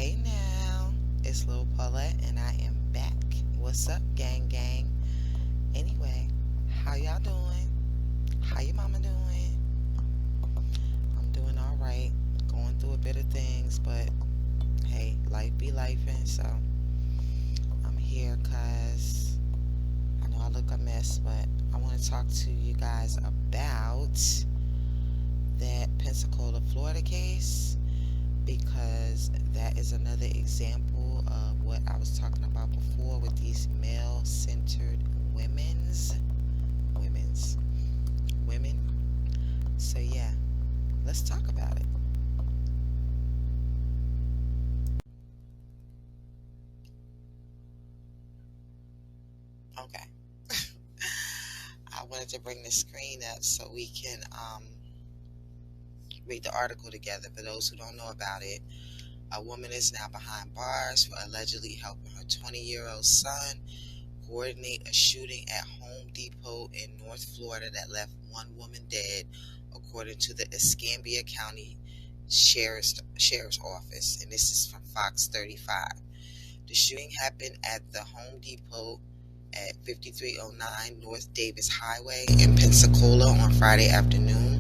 Hey now, it's Lil Paulette and I am back. What's up, gang gang? Anyway, how y'all doing? How your mama doing? I'm doing alright. Going through a bit of things, but hey, life be lifing, so I'm here cause I know I look a mess, but I want to talk to you guys about that Pensacola, Florida case because that is another example of what I was talking about before with these male-centered women's women. So yeah, let's talk about it. Okay. I wanted to bring the screen up so we can read the article together. For those who don't know about it, a woman is now behind bars for allegedly helping her 20-year-old son coordinate a shooting at Home Depot in North Florida that left one woman dead, according to the Escambia County Sheriff's Office. And this is from Fox 35. The shooting happened at the Home Depot at 5309 North Davis Highway in Pensacola on Friday afternoon.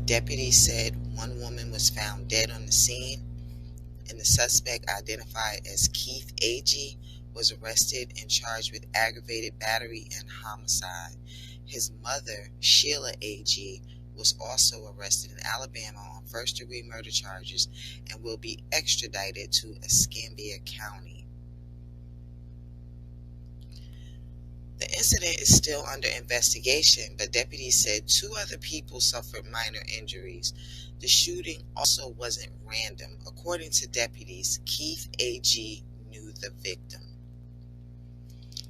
Deputies said one woman was found dead on the scene, and the suspect, identified as Keith A.G., was arrested and charged with aggravated battery and homicide. His mother, Sheila A.G., was also arrested in Alabama on first-degree murder charges and will be extradited to Escambia County. The incident is still under investigation, but deputies said two other people suffered minor injuries. The shooting also wasn't random. According to deputies, Keith A.G. knew the victim.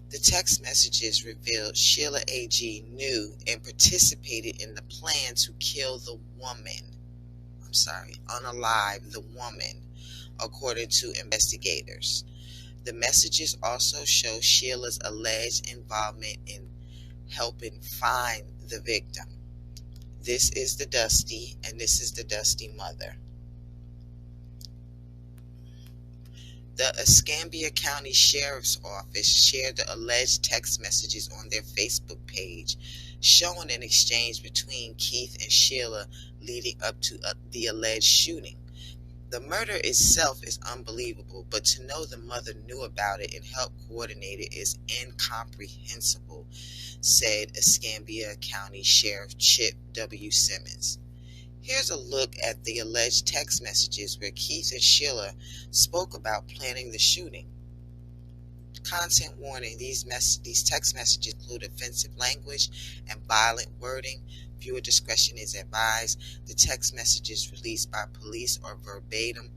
The text messages revealed Sheila A.G. knew and participated in the plan to kill the woman. Unalive the woman, according to investigators. The messages also show Sheila's alleged involvement in helping find the victim. This is the Dusty, and this is the Dusty mother. The Escambia County Sheriff's Office shared the alleged text messages on their Facebook page, showing an exchange between Keith and Sheila leading up to the alleged shooting. The murder itself is unbelievable, but to know the mother knew about it and helped coordinate it is incomprehensible, said Escambia County Sheriff Chip W. Simmons. Here's a look at the alleged text messages where Keith and Sheila spoke about planning the shooting. Content warning: these text messages include offensive language and violent wording. Viewer discretion is advised. The text messages released by police are verbatim.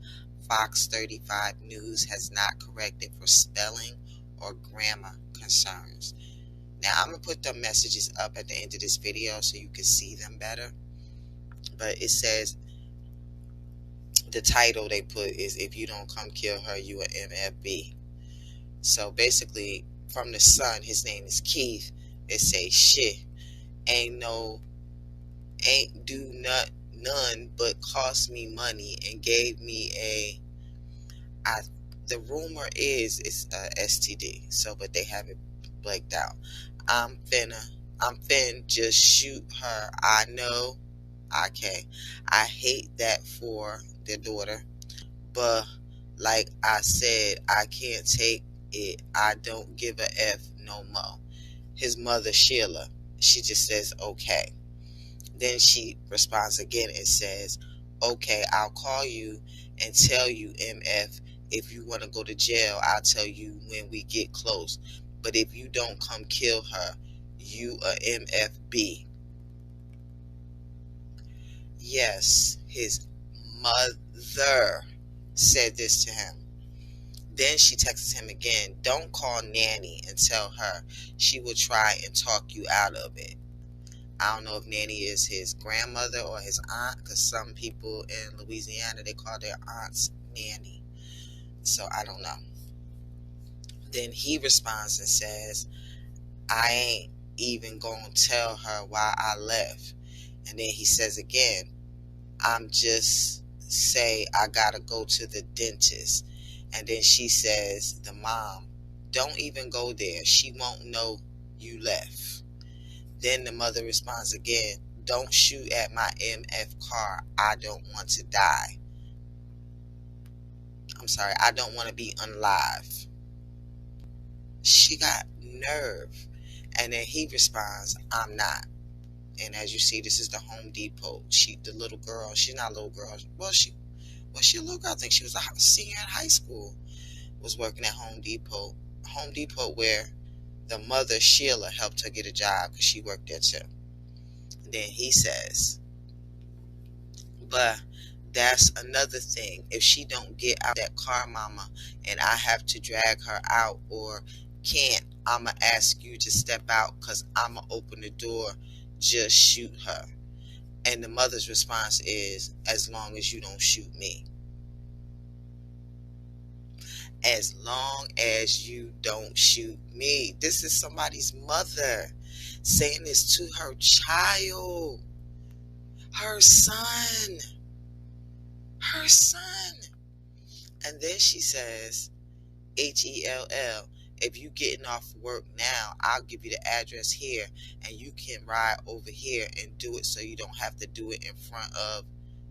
Fox 35 News has not corrected for spelling or grammar concerns. Now, I'm going to put the messages up at the end of this video so you can see them better. But it says, the title they put is, "If you don't come kill her, you are MFB." So basically, from the son, his name is Keith, it say, "Shit, ain't do none but cost me money and gave me the rumor is it's a STD, so, but they have it blanked out. I'm fin just shoot her. I know, okay. I hate that for their daughter, but like I said, I can't take it. I don't give a F no more." His mother, Sheila, she just says, "Okay." Then she responds again and says, "Okay, I'll call you and tell you, MF. If you want to go to jail, I'll tell you when we get close. But if you don't come kill her, you a MFB." Yes, his mother said this to him. Then she texts him again, "Don't call Nanny and tell her. She will try and talk you out of it." I don't know if Nanny is his grandmother or his aunt, because some people in Louisiana, they call their aunts Nanny. So I don't know. Then he responds and says, "I ain't even gonna tell her why I left." And then he says again, "I'm just say I gotta go to the dentist." And then she says, the mom, don't even go there. She won't know you left. Then the mother responds again, don't shoot at my MF car. I don't want to die. I'm sorry, I don't want to be unalive. She got nerve. And then he responds, I'm not. And as you see, this is the Home Depot. The little girl, she's not a little girl. Was she a little girl? I think she was a senior in high school. Was working at Home Depot. Home Depot where the mother, Sheila, helped her get a job because she worked there too. And then he says, but that's another thing. If she don't get out that car, mama, and I have to drag her out or can't, I'ma ask you to step out because I'ma open the door. Just shoot her. And the mother's response is, as long as you don't shoot me. As long as you don't shoot me. This is somebody's mother saying this to her child, her son. And then she says, HELL, if you getting off work now, I'll give you the address here and you can ride over here and do it so you don't have to do it in front of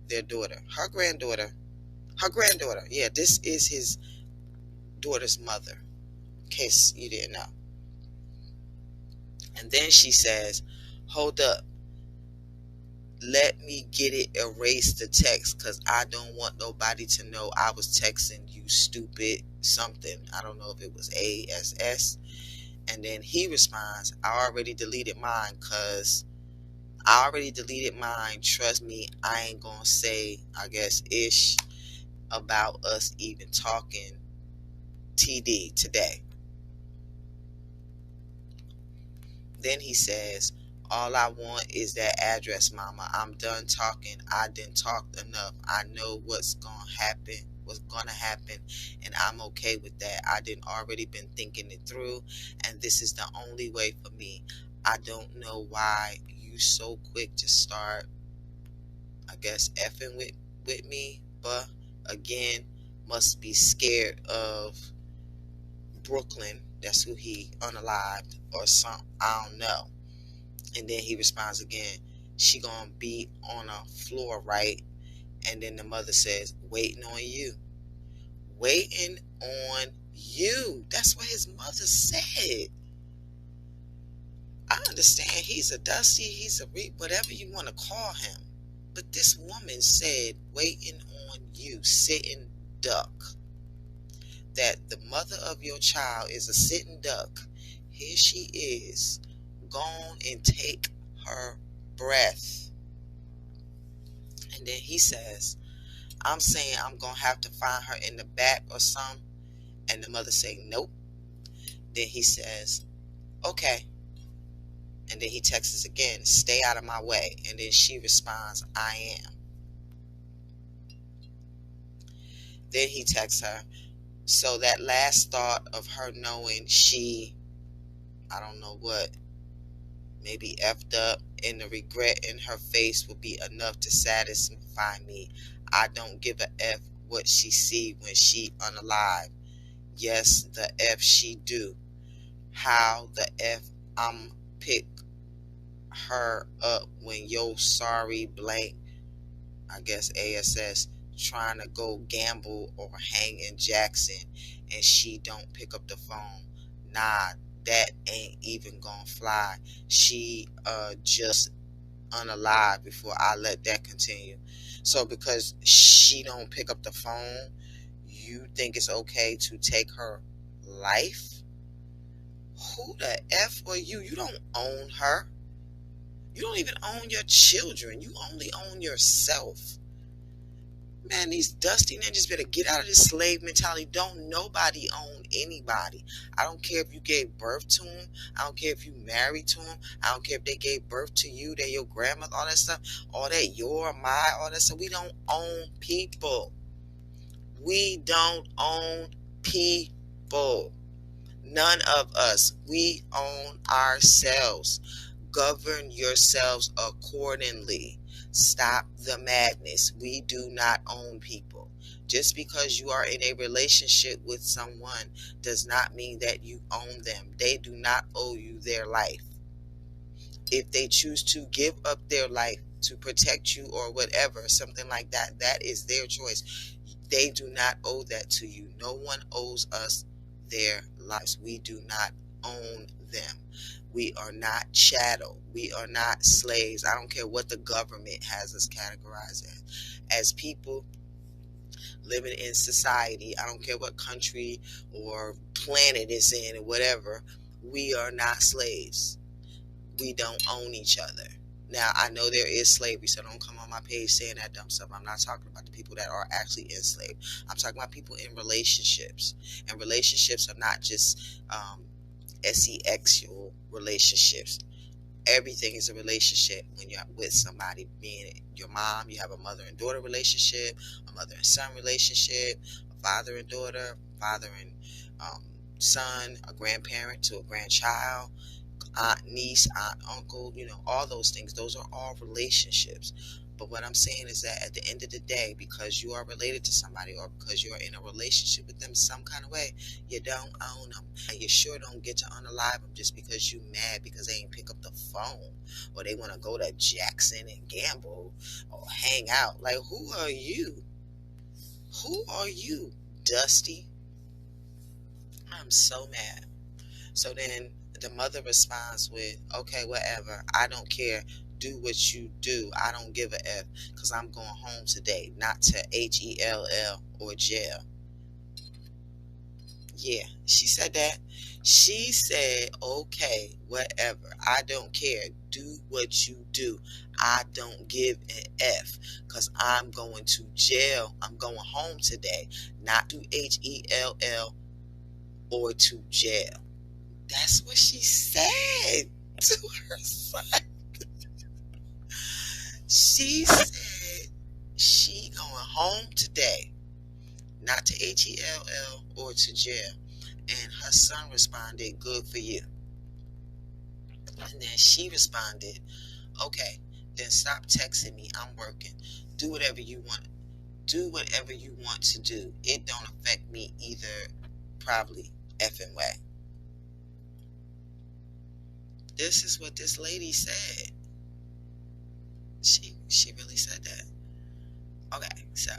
their daughter. Her granddaughter. Yeah, this is his daughter's mother, in case you didn't know. And then she says, hold up. Let me get it, erase the text, because I don't want nobody to know I was texting you stupid something. I don't know if it was ASS. And then he responds, I already deleted mine. Trust me, I ain't gonna say, I guess, ish about us even talking TD today. Then he says, all I want is that address, mama. I'm done talking. I didn't talk enough. I know what's gonna happen, and I'm okay with that. I didn't already been thinking it through, and this is the only way for me. I don't know why you so quick to start, I guess, effing with me, but again, must be scared of Brooklyn. That's who he unalived or something. I don't know. And then he responds again, she gonna be on a floor, right? And then the mother says, waiting on you. Waiting on you. That's what his mother said. I understand he's a dusty, he's a whatever you want to call him. But this woman said, waiting on you, sitting duck. That the mother of your child is a sitting duck. Here she is. Gone and take her breath. And then he says, I'm saying I'm going to have to find her in the back or something. And the mother say, nope. Then he says, okay. And then he texts again, stay out of my way. And then she responds, I am. Then he texts her. So that last thought of her knowing she, I don't know what, maybe effed up, and the regret in her face will be enough to satisfy me. I don't give a F what she see when she unalive. Yes, the F she do. How the F I'm pick her up when yo sorry blank, I guess ASS, trying to go gamble or hang in Jackson and she don't pick up the phone. Nah, that ain't even gonna fly. She just unalive before I let that continue. So because she don't pick up the phone, you think it's okay to take her life? Who the F are you? You don't own her. You don't even own your children. You only own yourself. Man, these dusty ninjas better get out of this slave mentality. Don't nobody own anybody. I don't care if you gave birth to them. I don't care if you married to them. I don't care if they gave birth to you. They're your grandmother, all that stuff. All that your, my, all that stuff. We don't own people. We don't own people. None of us. We own ourselves. Govern yourselves accordingly. Stop the madness. We do not own people. Just because you are in a relationship with someone does not mean that you own them. They do not owe you their life. If they choose to give up their life to protect you or whatever, something like that, that is their choice. They do not owe that to you. No one owes us their lives. We do not own them. We are not chattel. We are not slaves. I don't care what the government has us categorized as people living in society. I don't care what country or planet it's in or whatever. We are not slaves. We don't own each other. Now, I know there is slavery, so don't come on my page saying that dumb stuff. I'm not talking about the people that are actually enslaved. I'm talking about people in relationships. And relationships are not just sexual relationships. Everything is a relationship when you're with somebody, being your mom, you have a mother and daughter relationship, a mother and son relationship, a father and daughter, father and son, a grandparent to a grandchild, aunt, niece, aunt, uncle, all those things. Those are all relationships. But what I'm saying is that at the end of the day, because you are related to somebody or because you're in a relationship with them some kind of way, you don't own them. And you sure don't get to unalive them just because you mad because they ain't pick up the phone or they want to go to Jackson and gamble or hang out. Like, who are you? Who are you, Dusty? I'm so mad. So then the mother responds with, okay, whatever. I don't care. Do what you do. I don't give a F because I'm going home today, not to HELL or jail. Yeah, she said that. She said, okay, whatever. I don't care. Do what you do. I don't give an F because I'm going to jail. I'm going home today, not to HELL or to jail. That's what she said to her son. She said she going home today, not to HELL or to jail. And her son responded, good for you. And then she responded, okay, then stop texting me. I'm working. Do whatever you want. Do whatever you want to do. It don't affect me either, probably effing way. This is what this lady said. She really said that. Okay, so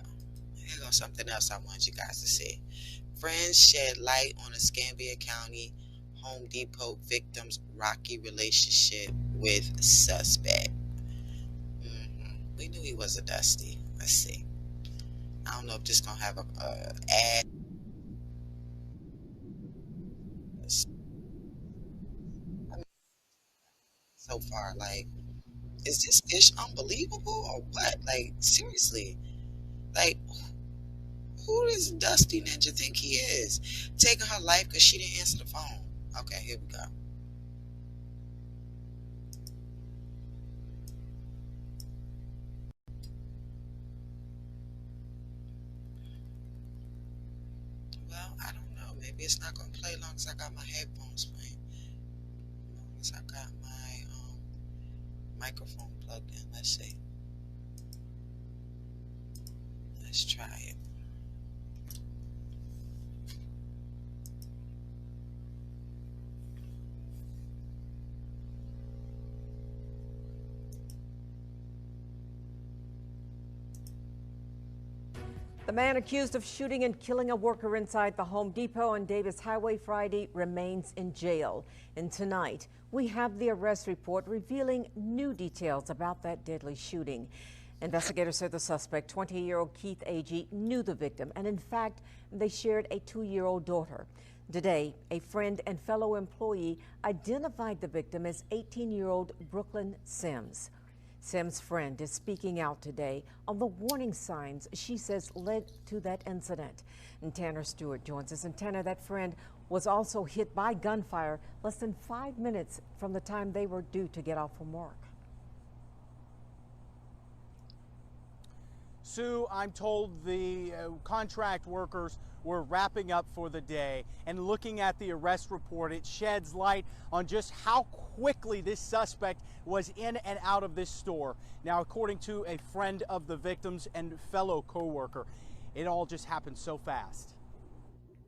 here goes something else I want you guys to see. Friends shed light on a Escambia County Home Depot victim's rocky relationship with suspect. We knew he was a Dusty. Let's see. I don't know if this is gonna have a ad. So far, like, is this fish unbelievable or what? Like, seriously, like, who does Dusty Ninja think he is? Taking her life because she didn't answer the phone. Okay, here we go. Well, I don't know. Maybe it's not going to play as long as I got my headphones playing. As long as I got my microphone plugged in. Let's see. Let's try it. The man accused of shooting and killing a worker inside the Home Depot on Davis Highway Friday remains in jail. And tonight, we have the arrest report revealing new details about that deadly shooting. Investigators said the suspect, 20-year-old Keith Agee, knew the victim, and in fact, they shared a 2-year-old daughter. Today, a friend and fellow employee identified the victim as 18-year-old Brooklyn Sims. Sims' friend is speaking out today on the warning signs she says led to that incident. And Tanner Stewart joins us. And Tanner, that friend was also hit by gunfire less than 5 minutes from the time they were due to get off from work. Sue, I'm told the contract workers were wrapping up for the day, and looking at the arrest report, it sheds light on just how quickly this suspect was in and out of this store. Now, according to a friend of the victims and fellow co-worker, it all just happened so fast.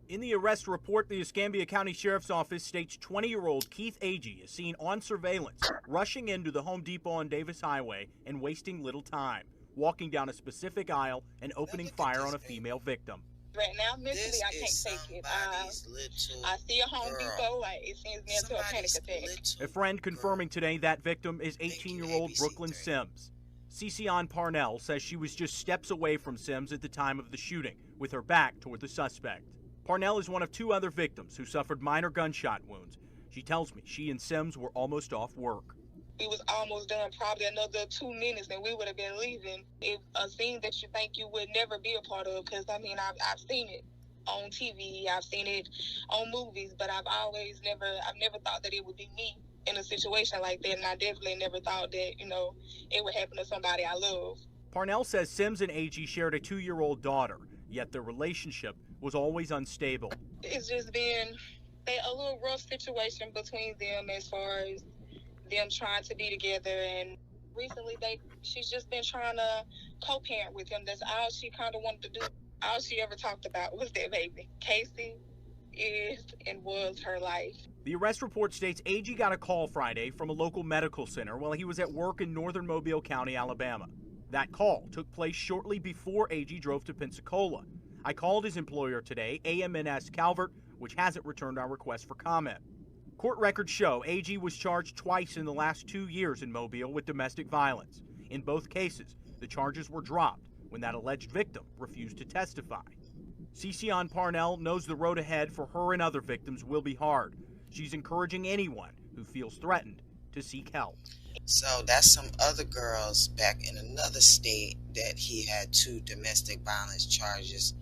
In the arrest report, the Escambia County Sheriff's Office states 20-year-old Keith Agee is seen on surveillance, rushing into the Home Depot on Davis Highway and wasting little time, walking down a specific aisle and opening fire on a female victim. Right now, mentally, I can't take it. I see a Home Depot, it sends me into a panic attack. A friend confirming today that victim is 18-year-old Brooklyn Sims. Cece Parnell says she was just steps away from Sims at the time of the shooting, with her back toward the suspect. Parnell is one of 2 other victims who suffered minor gunshot wounds. She tells me she and Sims were almost off work. We was almost done, probably another 2 minutes, and we would have been leaving. It's a scene that you think you would never be a part of, because, I mean, I've seen it on TV, I've seen it on movies, but I've never thought that it would be me in a situation like that, and I definitely never thought that, it would happen to somebody I love. Parnell says Sims and Agee shared a 2-year-old daughter, yet their relationship was always unstable. It's just been a little rough situation between them as far as them trying to be together, and recently she's just been trying to co-parent with him. That's all she kind of wanted to do. All she ever talked about was that baby. Casey is and was her life. The arrest report states Agee got a call Friday from a local medical center while he was at work in northern Mobile County, Alabama. That call took place shortly before Agee drove to Pensacola. I called his employer today, AMNS Calvert, which hasn't returned our request for comment. Court records show Agee was charged twice in the last 2 years in Mobile with domestic violence. In both cases, the charges were dropped when that alleged victim refused to testify. Cece Parnell knows the road ahead for her and other victims will be hard. She's encouraging anyone who feels threatened to seek help. So that's some other girls back in another state that he had 2 domestic violence charges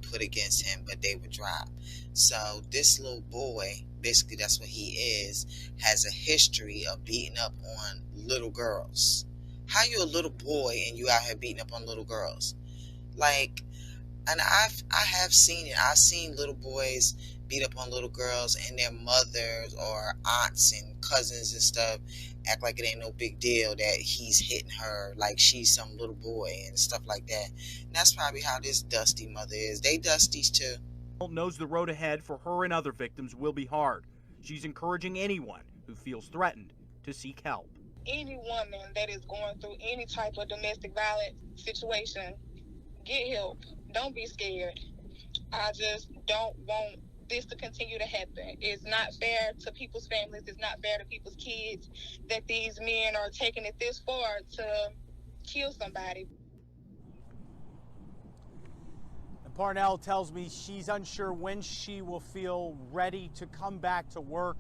put against him, but they were dropped. So this little boy, basically that's what he is, has a history of beating up on little girls. How you a little boy and you out here beating up on little girls? Like, and I have seen it. I've seen little boys beat up on little girls, and their mothers or aunts and cousins and stuff act like it ain't no big deal that he's hitting her like she's some little boy and stuff like that. And that's probably how this Dusty mother is. They Dusties too. Knows the road ahead for her and other victims will be hard. She's encouraging anyone who feels threatened to seek help. Any woman that is going through any type of domestic violence situation, get help. Don't be scared. I just don't want this to continue to happen. It's not fair to people's families. It's not fair to people's kids that these men are taking it this far to kill somebody. And Parnell tells me she's unsure when she will feel ready to come back to work.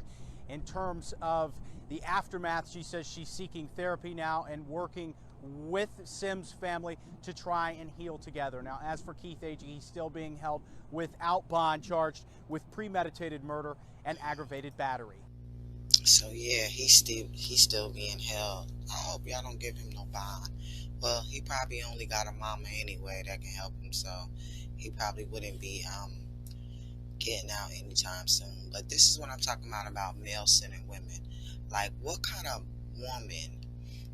In terms of the aftermath, she says she's seeking therapy now and working with Sims' family to try and heal together. Now, as for Keith Agee, he's still being held without bond, charged with premeditated murder and aggravated battery. So yeah, he's still being held. I hope y'all don't give him no bond. Well, he probably only got a mama anyway that can help him, so he probably wouldn't be getting out anytime soon. But this is what I'm talking about male-centered women. Like, what kind of woman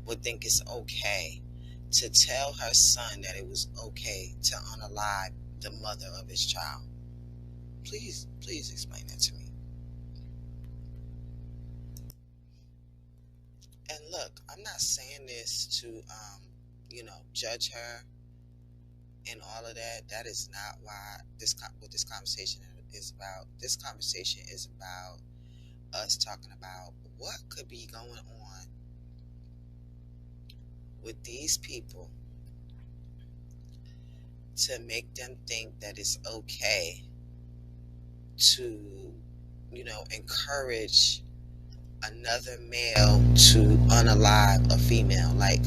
would think it's okay to tell her son that it was okay to unalive the mother of his child? Please explain that to me. And look, I'm not saying this to, judge her and all of that. That is not what this conversation is about. This conversation is about us talking about what could be going on with these people to make them think that it's okay to, encourage another male to unalive a female. Like,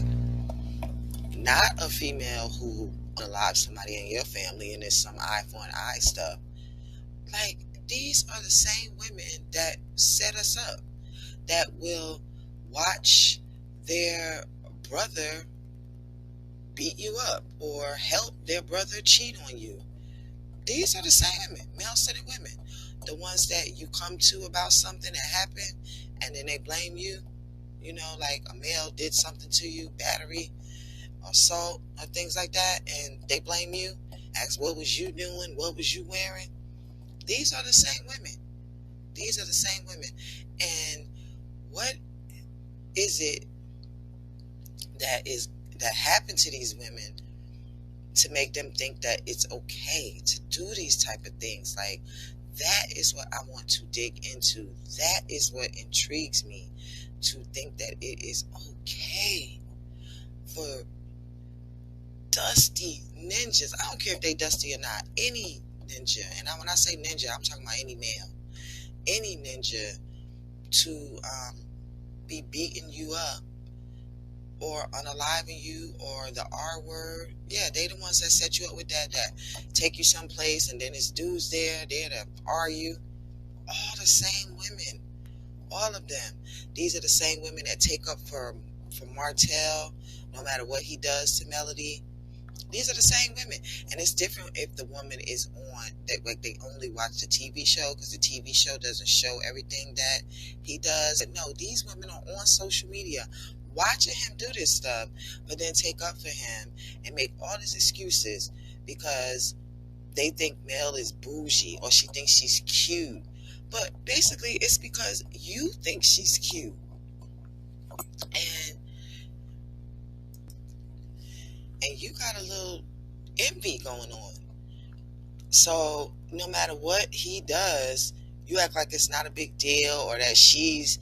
not a female who unalives somebody in your family and it's some eye for an eye stuff. Like, these are the same women that set us up, that will watch their brother beat you up or help their brother cheat on you. These are the same women, male-centered women. The ones that you come to about something that happened and then they blame you. Like a male did something to you, battery, assault, or things like that, and they blame you. Ask, what was you doing? What was you wearing? These are the same women. These are the same women. And what is it that happened to these women to make them think that it's okay to do these type of things? Like, that is what I want to dig into. That is what intrigues me, to think that it is okay for dusty ninjas. I don't care if they dusty or not. Any ninja, and when I say ninja, I'm talking about any male, any ninja, to be beating you up or unaliving you, or the R word. Yeah, they the ones that set you up with that take you someplace and then it's dudes there to R you. All the same women, all of them. These are the same women that take up for Martell, no matter what he does to Melody. These are the same women. And it's different if the woman is on, that like they only watch the TV show, because the TV show doesn't show everything that he does. But no, these women are on social media watching him do this stuff, but then take up for him and make all these excuses because they think Mel is bougie or she thinks she's cute. But basically it's because you think she's cute. And you got a little envy going on. So no matter what he does, you act like it's not a big deal, or that she's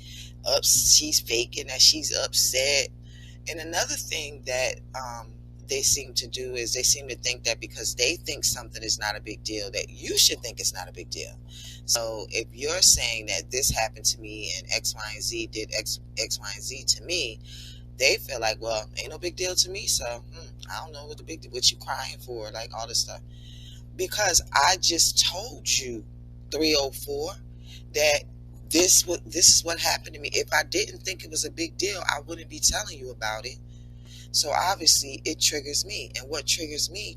faking, that she's upset. And another thing that they seem to do is they seem to think that because they think something is not a big deal, that you should think it's not a big deal. So if you're saying that this happened to me and X, Y, and Z did X, Y, and Z to me, they feel like, well, ain't no big deal to me, so I don't know what the big deal, what you crying for, like all this stuff. Because I just told you, 304, that this is what happened to me. If I didn't think it was a big deal, I wouldn't be telling you about it. So obviously it triggers me, and what triggers me,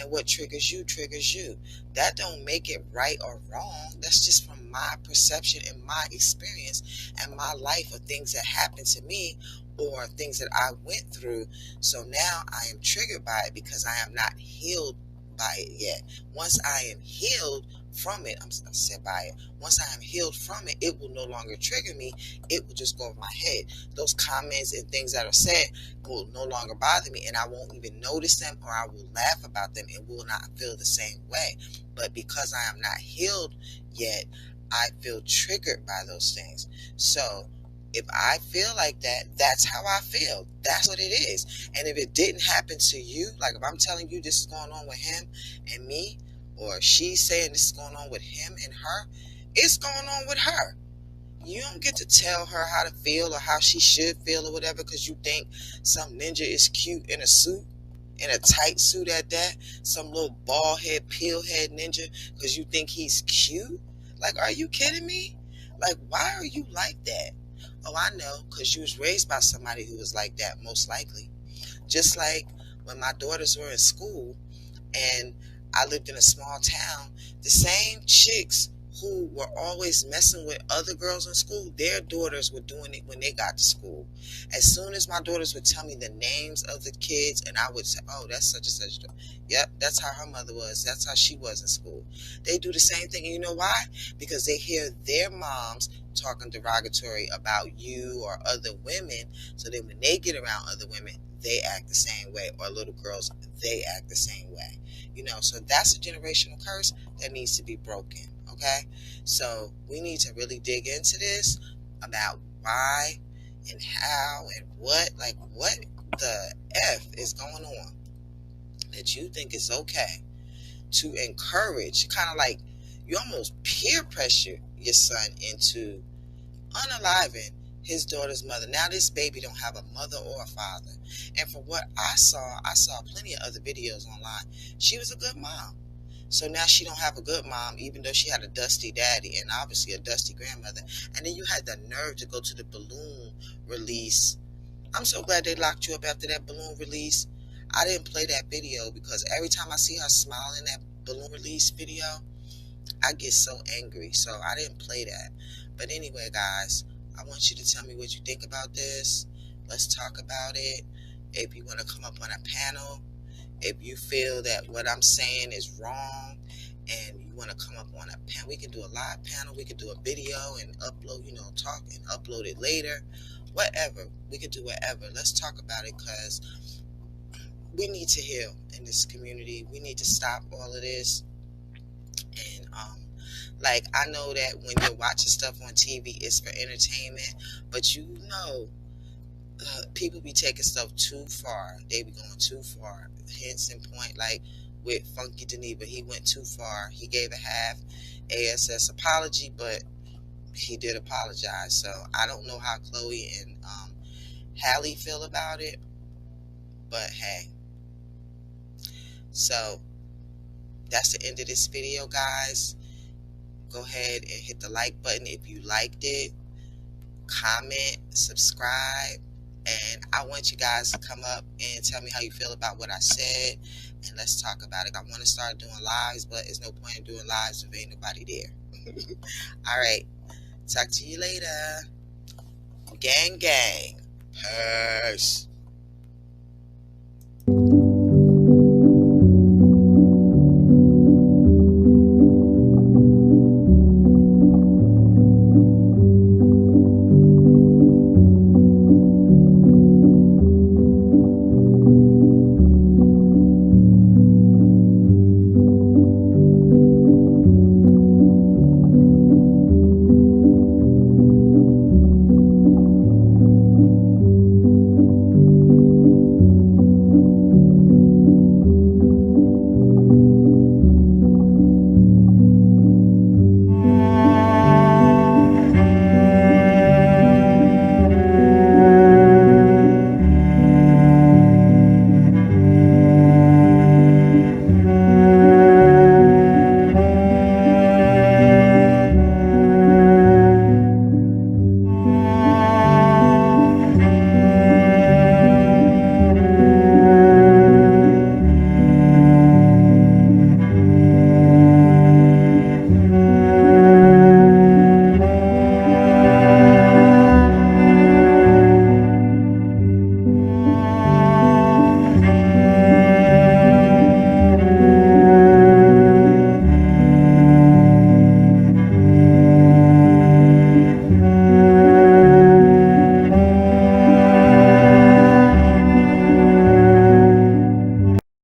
and what triggers you. That don't make it right or wrong. That's just from my perception and my experience and my life of things that happened to me or things that I went through. So now I am triggered by it because I am not healed by it yet. Once I am healed from it, I'm said by it. Once I am healed from it, it will no longer trigger me. It will just go over my head. Those comments and things that are said will no longer bother me, and I won't even notice them, or I will laugh about them and will not feel the same way. But because I am not healed yet, I feel triggered by those things. So if I feel like that, that's how I feel. That's what it is. And if it didn't happen to you, like if I'm telling you this is going on with him and me, or she's saying this is going on with him and her, it's going on with her. You don't get to tell her how to feel or how she should feel or whatever because you think some ninja is cute in a suit, in a tight suit at that, some little bald head, peel head ninja because you think he's cute. Like, are you kidding me? Like, why are you like that? Oh, I know, because you was raised by somebody who was like that, most likely. Just like when my daughters were in school and I lived in a small town, the same chicks who were always messing with other girls in school, their daughters were doing it when they got to school. As soon as my daughters would tell me the names of the kids, and I would say, oh, that's such and such. Yep, that's how her mother was. That's how she was in school. They do the same thing. And you know why? Because they hear their moms talking derogatory about you or other women. So then when they get around other women, they act the same way. Or little girls, they act the same way. You know, so that's a generational curse that needs to be broken. Okay? So we need to really dig into this about why and how and what the F is going on that you think it's okay to encourage, kind of like you almost peer pressure your son into unaliving his daughter's mother. Now this baby don't have a mother or a father. And from what I saw plenty of other videos online. She was a good mom. So now she don't have a good mom, even though she had a dusty daddy and obviously a dusty grandmother. And then you had the nerve to go to the balloon release. I'm so glad they locked you up after that balloon release. I didn't play that video because every time I see her smile in that balloon release video, I get so angry. So I didn't play that. But anyway, guys, I want you to tell me what you think about this. Let's talk about it. If you want to come up on a panel, If you feel that what I'm saying is wrong and you want to come up on a panel, we can do a live panel, we can do a video and upload, talk and upload it later. Whatever. We could do whatever. Let's talk about it, because we need to heal in this community. We need to stop all of this. And like, I know that when you're watching stuff on TV, it's for entertainment, but people be taking stuff too far. They be going too far. Hence and point, like with Funky Geneva, he went too far. He gave a half ASS apology, but he did apologize. So I don't know how Chloe and Hallie feel about it, but hey. So that's the end of this video, guys. Go ahead and hit the like button if you liked it. Comment, subscribe, and I want you guys to come up and tell me how you feel about what I said, and let's talk about it. I want to start doing lives, but there's no point in doing lives if ain't nobody there. All right, talk to you later. Gang, gang. Peace.